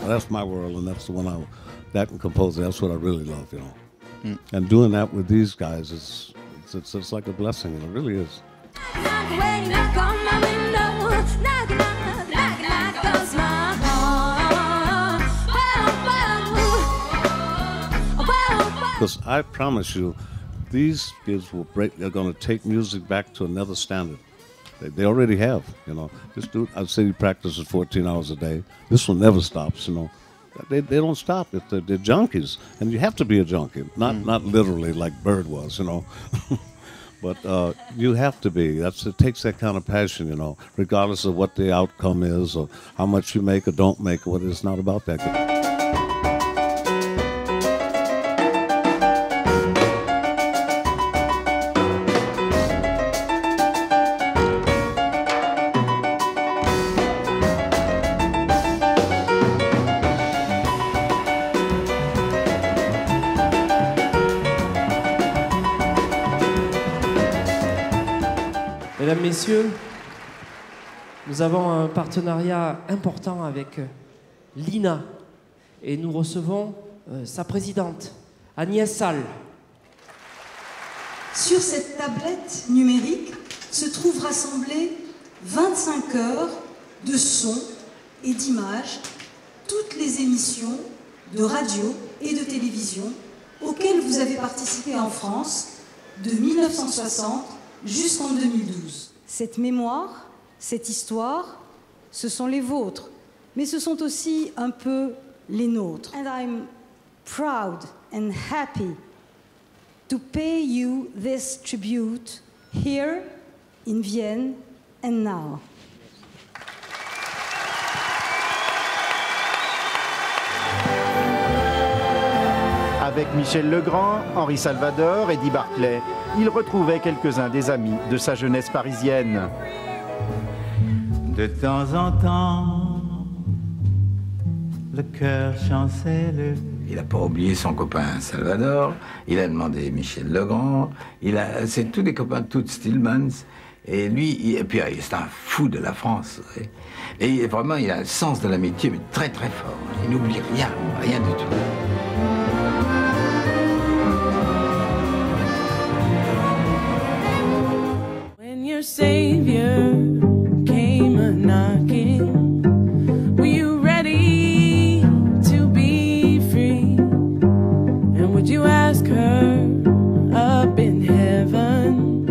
That's my world, and that's the one that and composing, that's what I really love, you know. And doing that with these guys, it's like a blessing, it really is. Because I promise you, these kids will they're going to take music back to another standard. They already have, you know. This dude, I'd say he practices 14 hours a day. This one never stops, you know. They don't stop. They're junkies, and you have to be a junkie, not literally like Bird was, you know. But you have to be. It takes that kind of passion, you know, regardless of what the outcome is or how much you make or don't make. It's not about that. Mesdames, Messieurs, nous avons un partenariat important avec l'INA et nous recevons sa présidente, Agnès Salle. Sur cette tablette numérique se trouvent rassemblées 25 heures de sons et d'images, toutes les émissions de radio et de télévision auxquelles vous avez participé en France de 1960 jusqu'en 2012. Cette mémoire, cette histoire, ce sont les vôtres, mais ce sont aussi un peu les nôtres. And I'm proud and happy to pay you this tribute here in Vienne and now. Avec Michel Legrand, Henri Salvador, Eddie Barclay, il retrouvait quelques-uns des amis de sa jeunesse parisienne. De temps en temps, le cœur chancelle. Il n'a pas oublié son copain Salvador, il a demandé Michel Legrand, c'est tous des copains de Toots Thielemans. Et lui, puis c'est un fou de la France. Et vraiment, il a un sens de l'amitié, mais très très fort. Il n'oublie rien, rien du tout. Your Savior came a-knocking. Were you ready to be free? And would you ask her up in heaven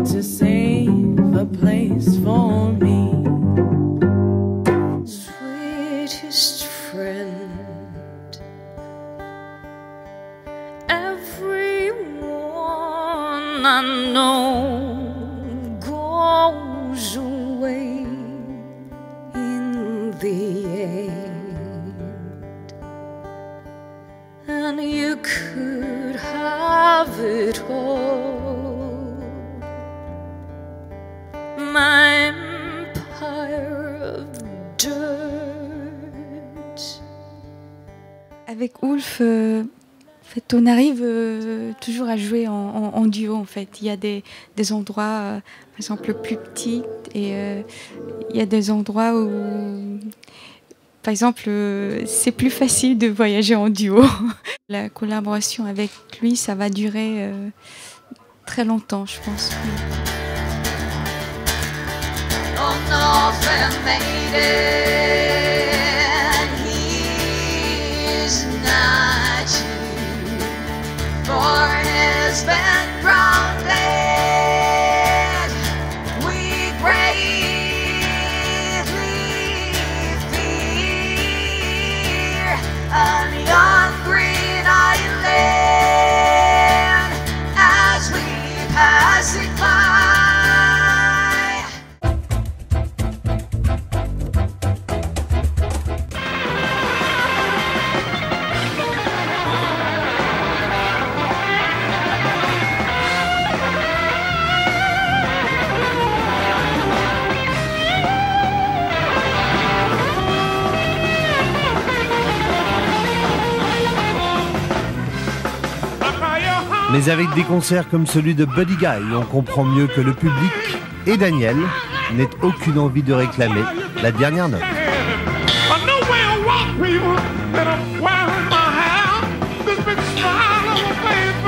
to save a place for me? Sweetest friend, everyone I know goes away in the end, and you could have it all, my empire of dirt. Avec Ulf, en fait, on arrive toujours à jouer en duo. En fait, il y a des endroits, par exemple, plus petits, et il y a des endroits où, par exemple, c'est plus facile de voyager en duo. La collaboration avec lui, ça va durer très longtemps, je pense. Oh, Northern maiden, he's not you, for his been grounded. We bravely feel Mais avec des concerts comme celui de Buddy Guy, on comprend mieux que le public et Daniel n'aient aucune envie de réclamer la dernière note. People that are wearing my hair, this big smile on my face.